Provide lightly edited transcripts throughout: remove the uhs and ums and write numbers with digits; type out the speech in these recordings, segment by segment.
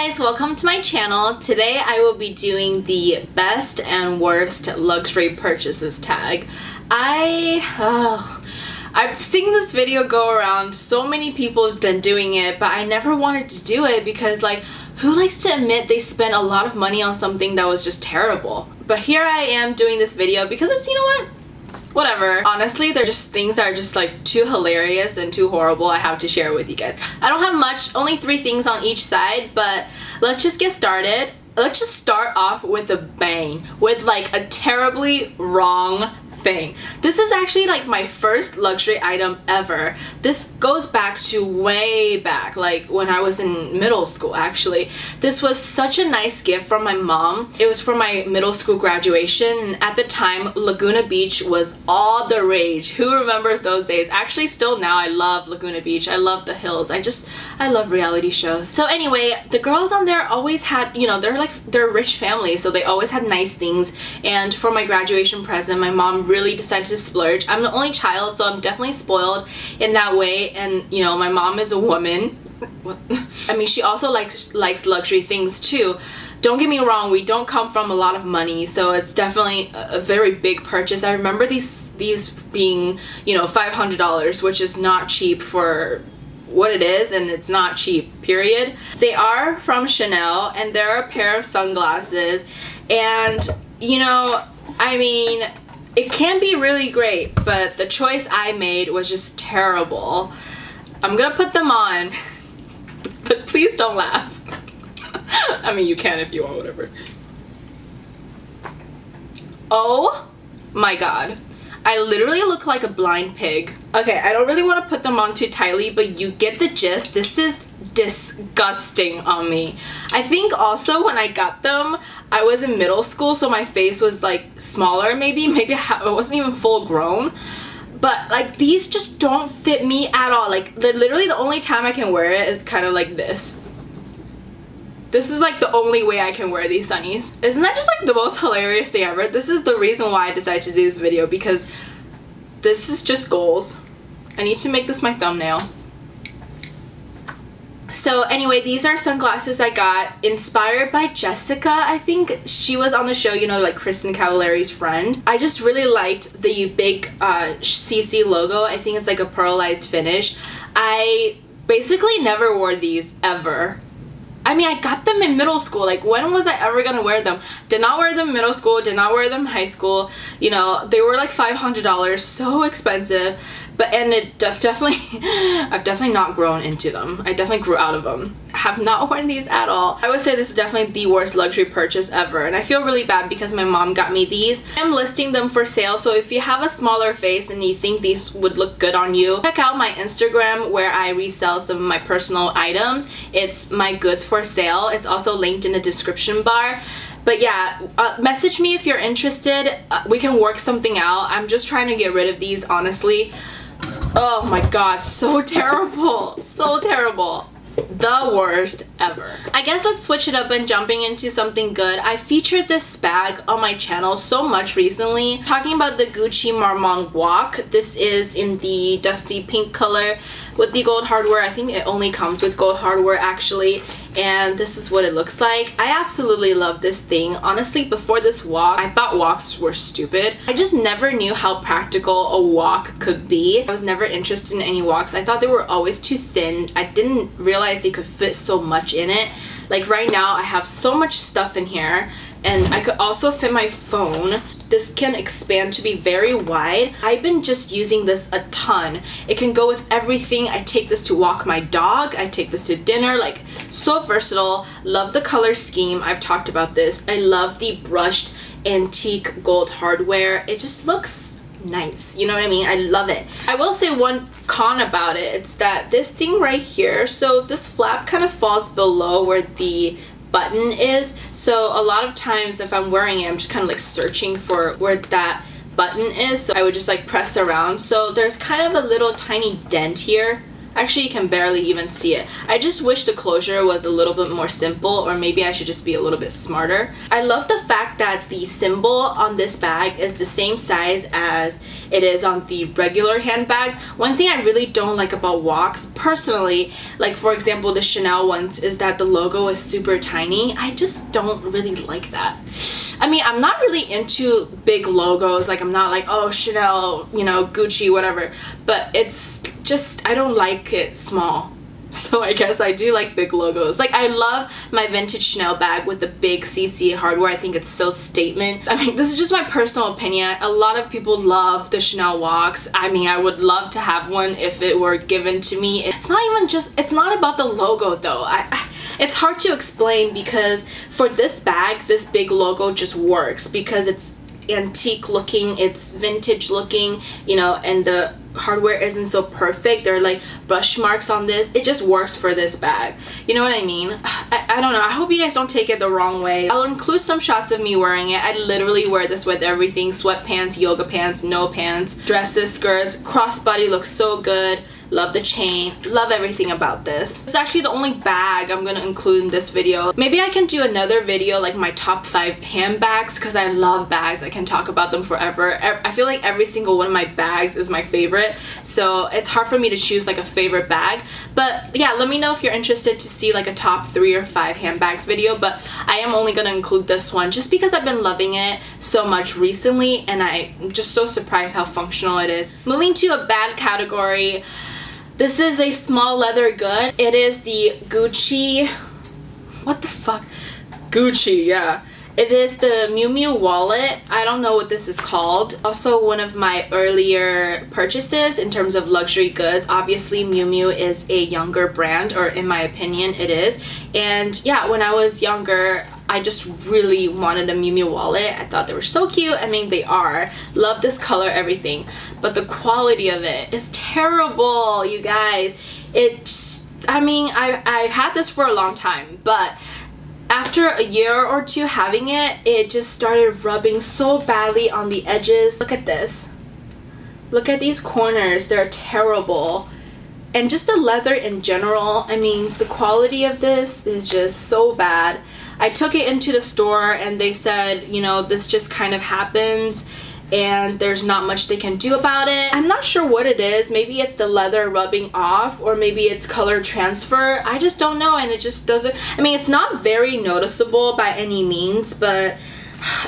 guys, welcome to my channel. Today I will be doing the best and worst luxury purchases tag. I've seen this video go around. So many people have been doing it, but I never wanted to do it because, like, who likes to admit they spent a lot of money on something that was just terrible? But here I am doing this video because it's, you know what? Whatever. Honestly, they're just things that are just like too hilarious and too horrible I have to share with you guys. I don't have much, only 3 things on each side, but let's just get started. Let's just start off with a bang, with like a terribly wrong thing. This is actually like my first luxury item ever. This goes back to way back, like when I was in middle school actually. This was such a nice gift from my mom. It was for my middle school graduation, and at the time Laguna Beach was all the rage. Who remembers those days? Actually, still now I love Laguna Beach. I love the hills. I love reality shows. So anyway, the girls on there always had, you know, they're a rich family, so they always had nice things. And for my graduation present, my mom really decided to splurge. I'm the only child, so I'm definitely spoiled in that way. And you know, my mom is a woman. I mean, she also likes luxury things too. Don't get me wrong, we don't come from a lot of money, so it's definitely a very big purchase. I remember these being, you know, $500, which is not cheap for what it is, and it's not cheap, period. They are from Chanel, and they're a pair of sunglasses, and you know, I mean, it can be really great, but the choice I made was just terrible. I'm gonna put them on, but please don't laugh. I mean, you can if you want, whatever. Oh my god. I literally look like a blind pig. Okay, I don't really want to put them on too tightly, but you get the gist. This is disgusting on me. I think also when I got them, I was in middle school, so my face was like smaller, maybe it wasn't even full grown. But like, these just don't fit me at all. Like, literally the only time I can wear it is kind of like this. This is like the only way I can wear these sunnies. Isn't that just like the most hilarious thing ever? This is the reason why I decided to do this video, because this is just goals. I need to make this my thumbnail. So anyway, these are sunglasses I got inspired by Jessica. I think she was on the show, you know, like Kristen Cavallari's friend. I just really liked the big CC logo. I think it's like a pearlized finish. I basically never wore these ever. I mean, I got them in middle school. Like, when was I ever gonna wear them? Did not wear them in middle school, did not wear them in high school. You know, they were like $500, so expensive. But, and I've definitely not grown into them. I definitely grew out of them. I have not worn these at all. I would say this is definitely the worst luxury purchase ever. And I feel really bad because my mom got me these. I'm listing them for sale, so if you have a smaller face and you think these would look good on you, check out my Instagram where I resell some of my personal items. It's my goods for sale. It's also linked in the description bar. But yeah, message me if you're interested. We can work something out. I'm just trying to get rid of these, honestly. Oh my gosh, so terrible, so terrible. The worst ever. I guess let's switch it up and jumping into something good. I featured this bag on my channel so much recently. Talking about the Gucci Marmont Walk. This is in the dusty pink color with the gold hardware. I think it only comes with gold hardware actually. And this is what it looks like. I absolutely love this thing. Honestly, before this walk, I thought walks were stupid. I just never knew how practical a walk could be. I was never interested in any walks. I thought they were always too thin. I didn't realize they could fit so much in it. Like right now, I have so much stuff in here, and I could also fit my phone. This can expand to be very wide. I've been just using this a ton. It can go with everything. I take this to walk my dog. I take this to dinner. Like, so versatile. Love the color scheme. I've talked about this. I love the brushed antique gold hardware. It just looks nice. You know what I mean? I love it. I will say one con about it. It's that this thing right here, so this flap kind of falls below where the button is, so a lot of times if I'm wearing it, I'm just kind of like searching for where that button is, so I would just like press around. So there's kind of a little tiny dent here. Actually, you can barely even see it. I just wish the closure was a little bit more simple, or maybe I should just be a little bit smarter. I love the fact that the symbol on this bag is the same size as it is on the regular handbags. One thing I really don't like about walks, personally, like for example the Chanel ones, is that the logo is super tiny. I just don't really like that. I mean, I'm not really into big logos, like I'm not like, oh, Chanel, you know, Gucci, whatever, but it's just, I don't like it small. So I guess I do like big logos. Like, I love my vintage Chanel bag with the big CC hardware. I think it's so statement. I mean, this is just my personal opinion. A lot of people love the Chanel walks. I mean, I would love to have one if it were given to me. It's not even just, it's not about the logo though. It's hard to explain, because for this bag, this big logo just works because it's antique looking, it's vintage looking, you know, and the hardware isn't so perfect. There are like brush marks on this. It just works for this bag. You know what I mean? I don't know. I hope you guys don't take it the wrong way. I'll include some shots of me wearing it. I literally wear this with everything. Sweatpants, yoga pants, no pants, dresses, skirts. Crossbody looks so good. Love the chain, love everything about this. It's actually the only bag I'm gonna include in this video. Maybe I can do another video like my top 5 handbags, because I love bags. I can talk about them forever. I feel like every single one of my bags is my favorite, so it's hard for me to choose like a favorite bag. But yeah, let me know if you're interested to see like a top 3 or 5 handbags video, but I am only gonna include this one just because I've been loving it so much recently, and I'm just so surprised how functional it is. Moving to a bag category, this is a small leather good. It is the Gucci, what the fuck? Gucci, yeah. It is the Miu Miu Wallet. I don't know what this is called. Also one of my earlier purchases in terms of luxury goods. Obviously Miu Miu is a younger brand, or in my opinion it is. And yeah, when I was younger, I just really wanted a Miu Miu wallet. I thought they were so cute. I mean, they are. Love this color, everything. But the quality of it is terrible, you guys. It's, I mean, I've had this for a long time, but after a year or two having it, it just started rubbing so badly on the edges. Look at this. Look at these corners. They're terrible. And just the leather in general, I mean, the quality of this is just so bad. I took it into the store and they said, you know, this just kind of happens and there's not much they can do about it. I'm not sure what it is. Maybe it's the leather rubbing off, or maybe it's color transfer. I just don't know, and it just doesn't, I mean, it's not very noticeable by any means, but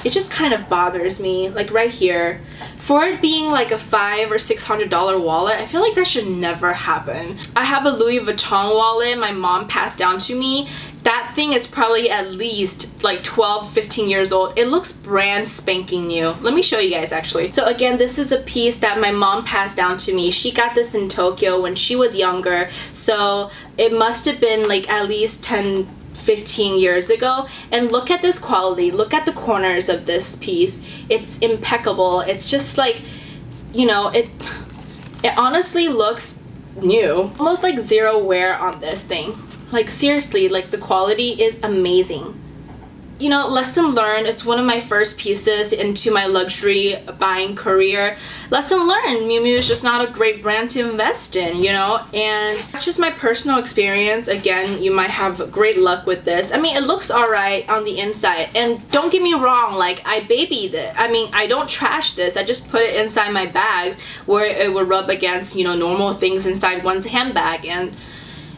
it just kind of bothers me, like right here. For it being like a $500 or $600 wallet, I feel like that should never happen. I have a Louis Vuitton wallet my mom passed down to me. That thing is probably at least like 12, 15 years old. It looks brand spanking new. Let me show you guys actually. So again, this is a piece that my mom passed down to me. She got this in Tokyo when she was younger, so it must have been like at least 10, 15 years ago. And look at this quality. Look at the corners of this piece. It's impeccable. It's just like, you know, it honestly looks new. Almost like zero wear on this thing. Like seriously, like the quality is amazing. You know, lesson learned, it's one of my first pieces into my luxury buying career. Lesson learned, Miu Miu is just not a great brand to invest in, you know, and it's just my personal experience. Again, you might have great luck with this. I mean, it looks alright on the inside, and don't get me wrong, like I babied it. I mean, I don't trash this. I just put it inside my bags where it would rub against, you know, normal things inside one's handbag, and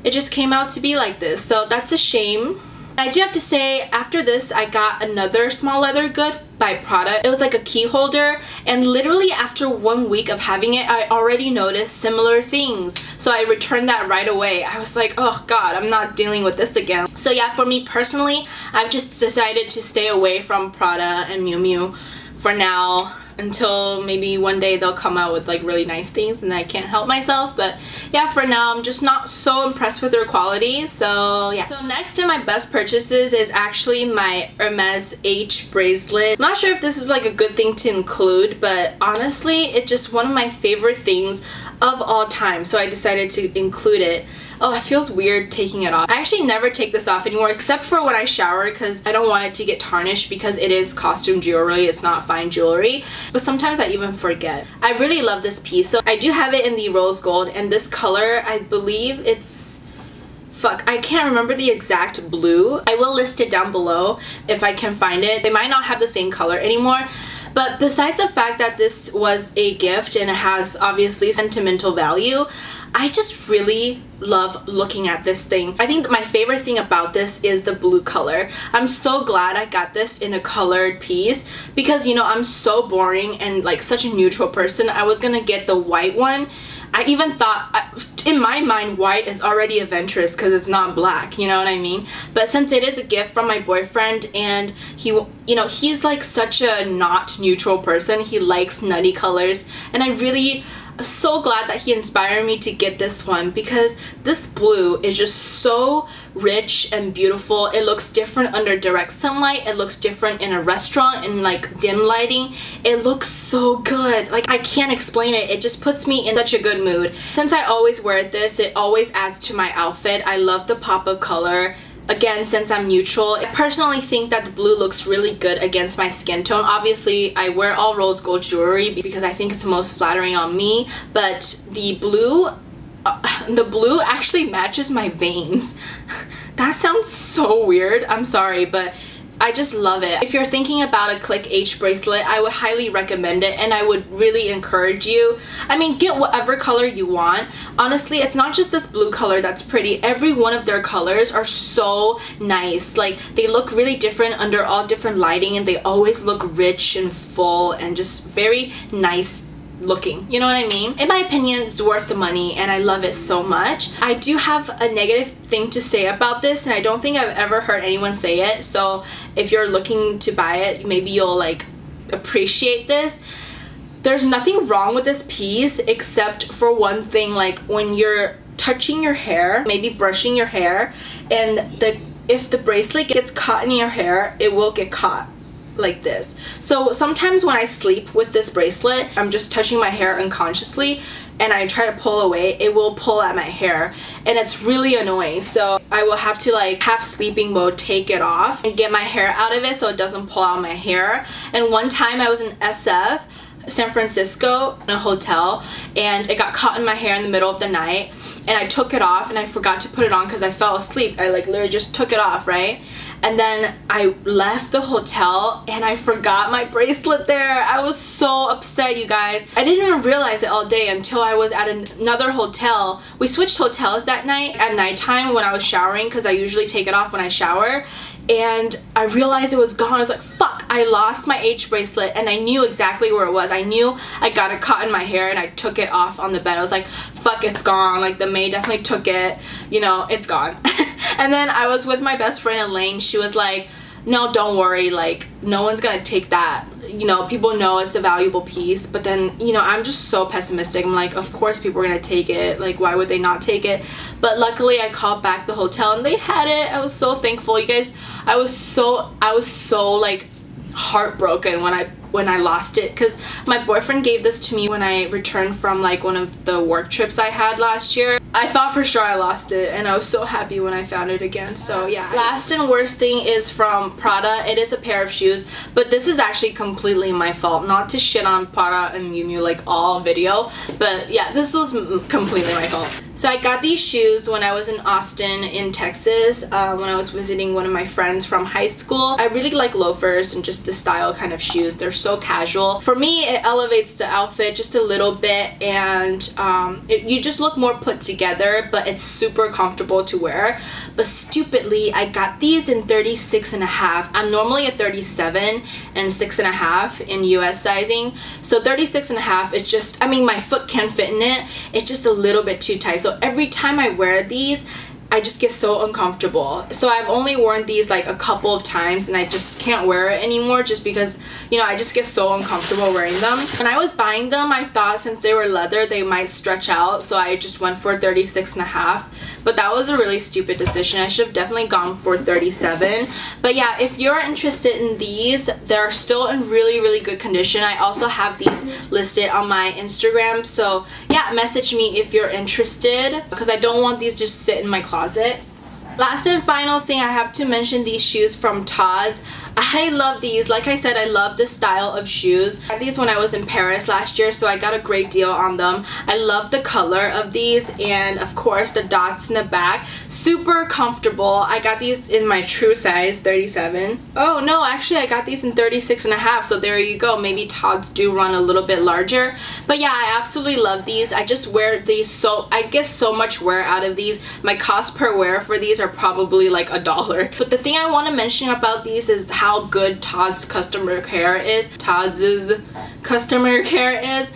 it just came out to be like this. So that's a shame. I do have to say, after this I got another small leather good by Prada. It was like a key holder, and literally after 1 week of having it, I already noticed similar things. So I returned that right away. I was like, oh god, I'm not dealing with this again. So yeah, for me personally, I've just decided to stay away from Prada and Miu Miu for now, until maybe one day they'll come out with like really nice things and I can't help myself. But yeah, for now I'm just not so impressed with their quality. So yeah. So next in my best purchases is actually my Hermes H bracelet. I'm not sure if this is like a good thing to include, but honestly it's just one of my favorite things of all time, so I decided to include it. Oh, it feels weird taking it off. I actually never take this off anymore except for when I shower because I don't want it to get tarnished because it is costume jewelry, it's not fine jewelry. But sometimes I even forget. I really love this piece. So I do have it in the rose gold, and this color, I believe it's... Fuck, I can't remember the exact blue. I will list it down below if I can find it. They might not have the same color anymore. But besides the fact that this was a gift and it has obviously sentimental value, I just really love looking at this thing. I think my favorite thing about this is the blue color. I'm so glad I got this in a colored piece because, you know, I'm so boring and like such a neutral person. I was gonna get the white one. I even thought, in my mind, white is already adventurous because it's not black, you know what I mean? But since it is a gift from my boyfriend and he, you know, he's like such a not neutral person. He likes nutty colors, and I really I'm so glad that he inspired me to get this one because this blue is just so rich and beautiful. It looks different under direct sunlight. It looks different in a restaurant in like dim lighting. It looks so good. Like I can't explain it. It just puts me in such a good mood. Since I always wear this, it always adds to my outfit. I love the pop of color. Again, since I'm neutral, I personally think that the blue looks really good against my skin tone. Obviously, I wear all rose gold jewelry because I think it's the most flattering on me, but the blue actually matches my veins. That sounds so weird. I'm sorry, but I just love it. If you're thinking about a Click H bracelet, I would highly recommend it, and I would really encourage you. I mean, get whatever color you want. Honestly, it's not just this blue color that's pretty. Every one of their colors are so nice. Like, they look really different under all different lighting, and they always look rich and full and just very nice looking, you know what I mean? In my opinion, it's worth the money and I love it so much. I do have a negative thing to say about this, and I don't think I've ever heard anyone say it, so if you're looking to buy it, maybe you'll like appreciate this. There's nothing wrong with this piece except for one thing, like when you're touching your hair, maybe brushing your hair, and if the bracelet gets caught in your hair, it will get caught like this. So sometimes when I sleep with this bracelet, I'm just touching my hair unconsciously and I try to pull away, it will pull at my hair and it's really annoying. So I will have to like half sleeping mode take it off and get my hair out of it so it doesn't pull out my hair. And one time I was in SF, San Francisco, in a hotel, and it got caught in my hair in the middle of the night, and I took it off and I forgot to put it on because I fell asleep. I like literally just took it off, right? And then I left the hotel and I forgot my bracelet there. I was so upset, you guys. I didn't even realize it all day until I was at another hotel. We switched hotels that night at nighttime when I was showering because I usually take it off when I shower. And I realized it was gone. I was like, fuck, I lost my H bracelet, and I knew exactly where it was. I knew I got it caught in my hair and I took it off on the bed. I was like, fuck, it's gone. Like the maid definitely took it. You know, it's gone. And then I was with my best friend Elaine. She was like, no, don't worry, like no one's gonna take that. You know, people know it's a valuable piece. But then, you know, I'm just so pessimistic. I'm like, of course people are gonna take it. Like, why would they not take it? But luckily I called back the hotel and they had it. I was so thankful, you guys. I was so like heartbroken when I lost it, because my boyfriend gave this to me when I returned from like one of the work trips I had last year. I thought for sure I lost it, and I was so happy when I found it again. So yeah. Last and worst thing is from Prada. It is a pair of shoes, but this is actually completely my fault. Not to shit on Prada and Miu Miu like all video, but yeah, this was completely my fault. So I got these shoes when I was in Austin in Texas, when I was visiting one of my friends from high school. I really like loafers and just the style kind of shoes. They're so casual. For me, it elevates the outfit just a little bit, and you just look more put together, but it's super comfortable to wear. But stupidly, I got these in 36.5. I'm normally a 37 and 6.5 in US sizing. So 36.5 is just, I mean, my foot can fit in it. It's just a little bit too tight. So every time I wear these, I just get so uncomfortable. So I've only worn these like a couple of times and I just can't wear it anymore just because, you know, I just get so uncomfortable wearing them. When I was buying them, I thought since they were leather, they might stretch out, so I just went for 36.5. But that was a really stupid decision. I should have definitely gone for 37. But yeah, if you're interested in these, they're still in really, really good condition. I also have these listed on my Instagram, so yeah, message me if you're interested because I don't want these to just sit in my closet. Last and final thing, I have to mention these shoes from Tod's. I love these. Like I said, I love this style of shoes. I got these when I was in Paris last year, so I got a great deal on them. I love the color of these and of course the dots in the back. Super comfortable. I got these in my true size, 37. Oh no, actually I got these in 36.5, so there you go. Maybe Tod's do run a little bit larger. But yeah, I absolutely love these. I just wear these so I get so much wear out of these. My cost per wear for these are probably like $1. But the thing I want to mention about these is how good Tod's customer care is. Tod's customer care is.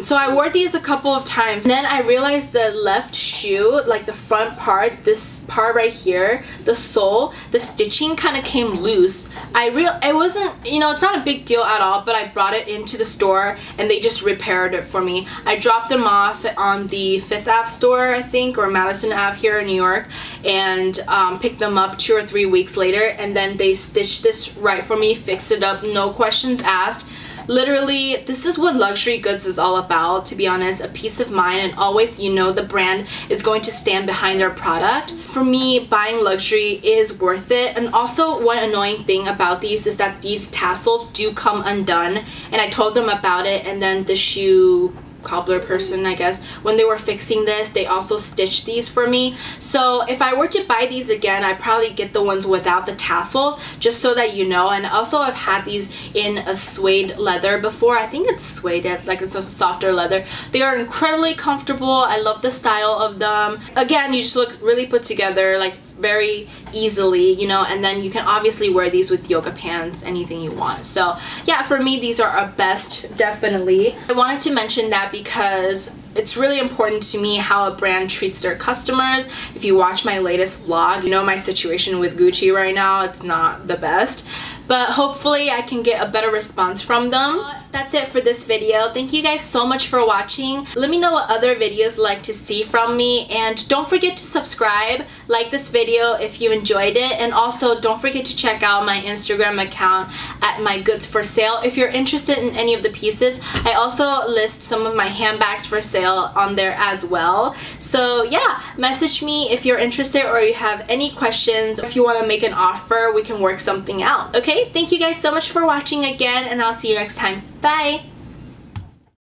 So I wore these a couple of times and then I realized the left shoe, like the front part, this part right here, the sole, the stitching kind of came loose. It wasn't, you know, it's not a big deal at all, but I brought it into the store and they just repaired it for me. I dropped them off on the 5th Ave store, I think, or Madison Ave here in New York, and picked them up 2 or 3 weeks later, and then they stitched this right for me, fixed it up, no questions asked. Literally, this is what luxury goods is all about, to be honest. A peace of mind, and always, you know, the brand is going to stand behind their product. For me, buying luxury is worth it. And also, one annoying thing about these is that these tassels do come undone, and I told them about it, and then the shoe cobbler person, I guess, when they were fixing this, they also stitched these for me. So if I were to buy these again, I'd probably get the ones without the tassels, just so that you know. And also I've had these in a suede leather before. I think it's suede, like it's a softer leather. They are incredibly comfortable. I love the style of them. Again, you just look really put together, like very easily, you know, and then you can obviously wear these with yoga pants, anything you want. So yeah, for me, these are a best, definitely. I wanted to mention that because it's really important to me how a brand treats their customers. If you watch my latest vlog, you know my situation with Gucci right now, it's not the best. But hopefully I can get a better response from them. That's it for this video. Thank you guys so much for watching. Let me know what other videos you'd like to see from me. And don't forget to subscribe, like this video if you enjoyed it. And also don't forget to check out my Instagram account at my goods for sale if you're interested in any of the pieces. I also list some of my handbags for sale on there as well. So yeah, message me if you're interested or you have any questions. If you want to make an offer, we can work something out. Okay, thank you guys so much for watching again, and I'll see you next time. Bye!